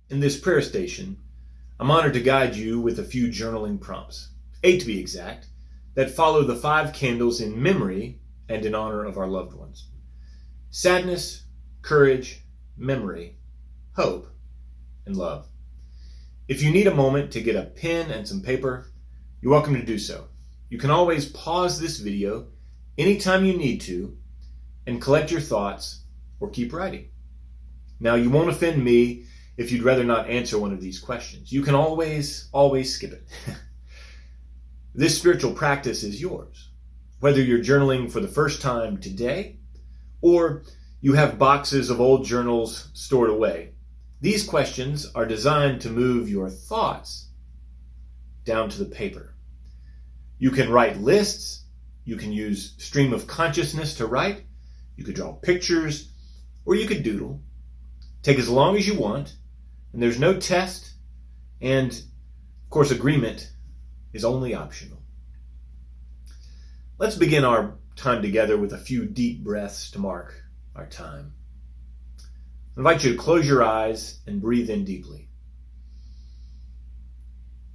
In this prayer station, I'm honored to guide you with a few journaling prompts, 8 to be exact, that follow the 5 candles in memory and in honor of our loved ones. Sadness, courage, memory, hope, and love. If you need a moment to get a pen and some paper, you're welcome to do so. You can always pause this video anytime you need to and collect your thoughts or keep writing. Now, you won't offend me if you'd rather not answer one of these questions. You can always skip it. This spiritual practice is yours. Whether you're journaling for the first time today or you have boxes of old journals stored away, these questions are designed to move your thoughts down to the paper. You can write lists. You can use stream of consciousness to write. You could draw pictures, or you could doodle. Take as long as you want, and there's no test, and of course agreement is only optional. Let's begin our time together with a few deep breaths to mark our time. I invite you to close your eyes and breathe in deeply.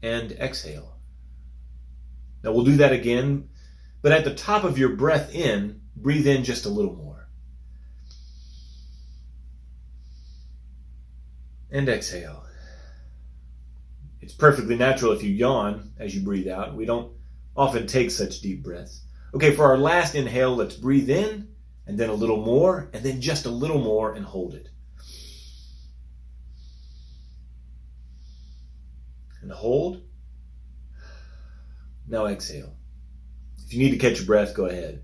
And exhale. Now we'll do that again, but at the top of your breath in, breathe in just a little more. And exhale. It's perfectly natural if you yawn as you breathe out. We don't often take such deep breaths. Okay, for our last inhale, let's breathe in, and then a little more, and then just a little more, and hold it. And hold. Now exhale. If you need to catch your breath, go ahead.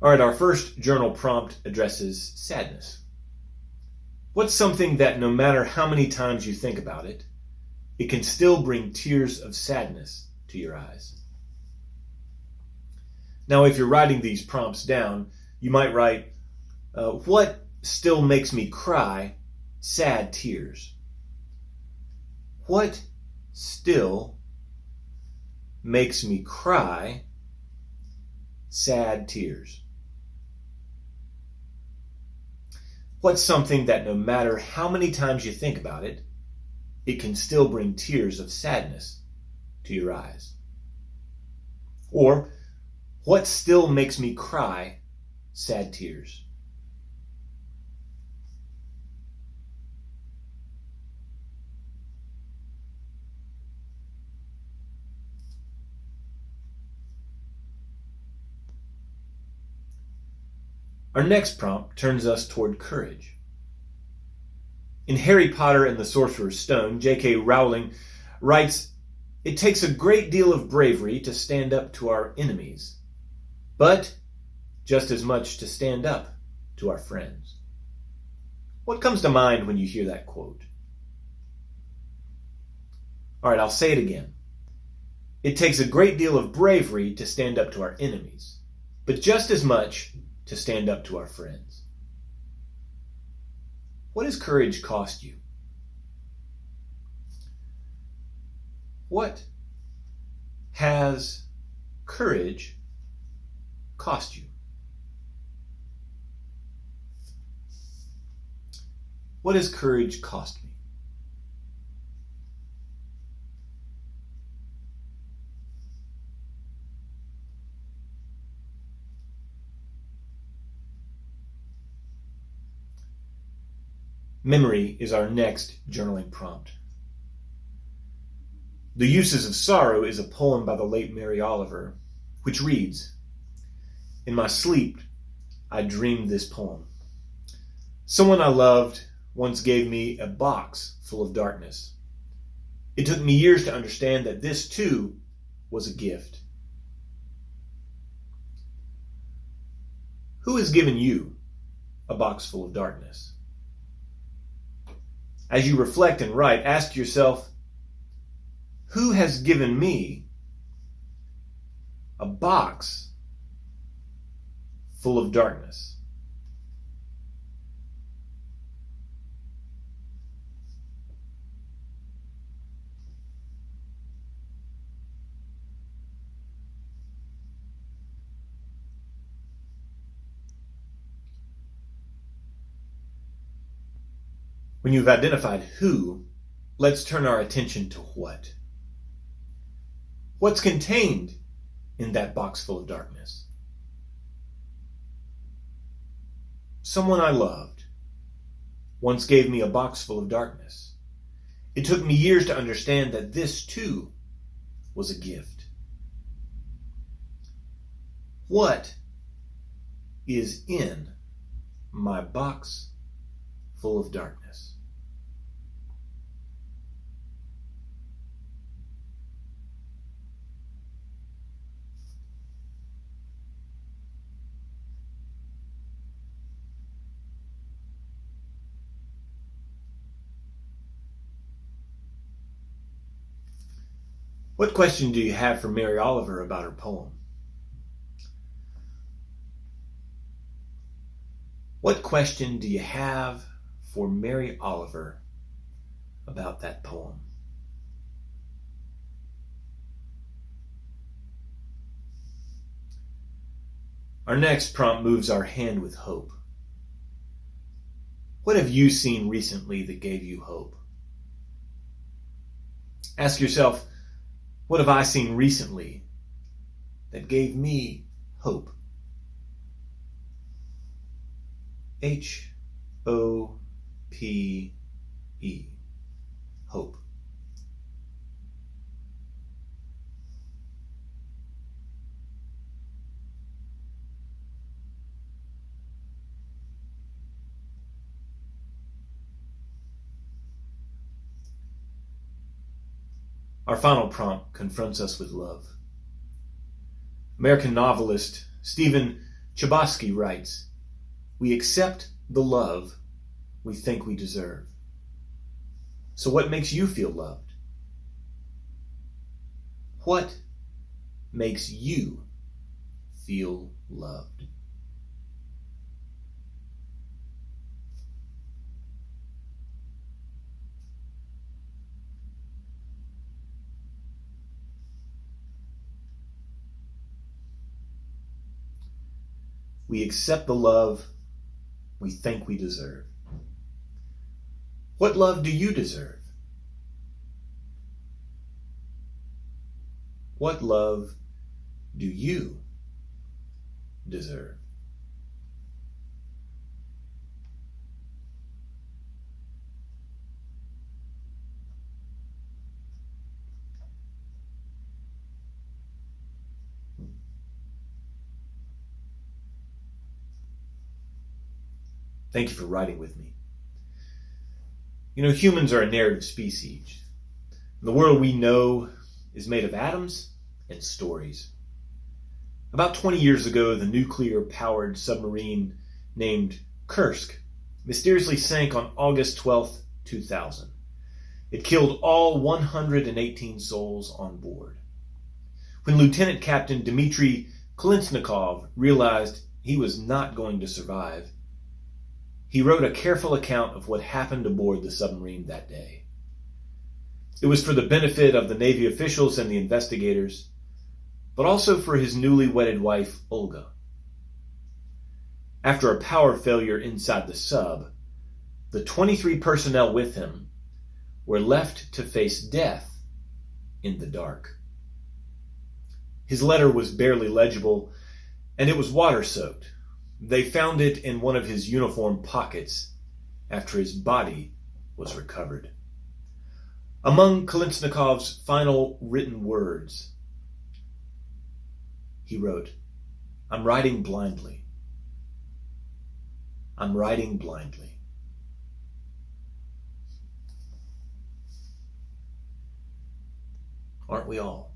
All right, our first journal prompt addresses sadness. What's something that no matter how many times you think about it, it can still bring tears of sadness to your eyes? Now, if you're writing these prompts down, you might write, what still makes me cry sad tears? What still makes me cry sad tears? What's something that no matter how many times you think about it, it can still bring tears of sadness to your eyes? Or, what still makes me cry sad tears? Our next prompt turns us toward courage. In Harry Potter and the Sorcerer's Stone, J.K. Rowling writes, "It takes a great deal of bravery to stand up to our enemies, but just as much to stand up to our friends." What comes to mind when you hear that quote? All right, I'll say it again. It takes a great deal of bravery to stand up to our enemies, but just as much to stand up to our friends. What does courage cost you? What has courage cost you? What has courage cost me? Memory is our next journaling prompt. The Uses of Sorrow is a poem by the late Mary Oliver, which reads, "In my sleep, I dreamed this poem. Someone I loved once gave me a box full of darkness. It took me years to understand that this, too, was a gift." Who has given you a box full of darkness? As you reflect and write, ask yourself, who has given me a box full of darkness? When you've identified who, let's turn our attention to what. What's contained in that box full of darkness? Someone I loved once gave me a box full of darkness. It took me years to understand that this, too, was a gift. What is in my box full of darkness? What question do you have for Mary Oliver about her poem? What question do you have for Mary Oliver about that poem? Our next prompt moves our hand with hope. What have you seen recently that gave you hope? Ask yourself, what have I seen recently that gave me hope? H-O-P-E. Hope. Our final prompt confronts us with love. American novelist Stephen Chbosky writes, "We accept the love we think we deserve." So what makes you feel loved? What makes you feel loved? We accept the love we think we deserve. What love do you deserve? What love do you deserve? Thank you for writing with me. You know, humans are a narrative species. The world we know is made of atoms and stories. About 20 years ago, the nuclear-powered submarine named Kursk mysteriously sank on August 12, 2000. It killed all 118 souls on board. When Lieutenant Captain Dmitry Kolesnikov realized he was not going to survive, he wrote a careful account of what happened aboard the submarine that day. It was for the benefit of the Navy officials and the investigators, but also for his newly wedded wife, Olga. After a power failure inside the sub, the 23 personnel with him were left to face death in the dark. His letter was barely legible, and it was water-soaked. They found it in one of his uniform pockets after his body was recovered. Among Kolesnikov's final written words, he wrote, "I'm writing blindly. I'm writing blindly." Aren't we all?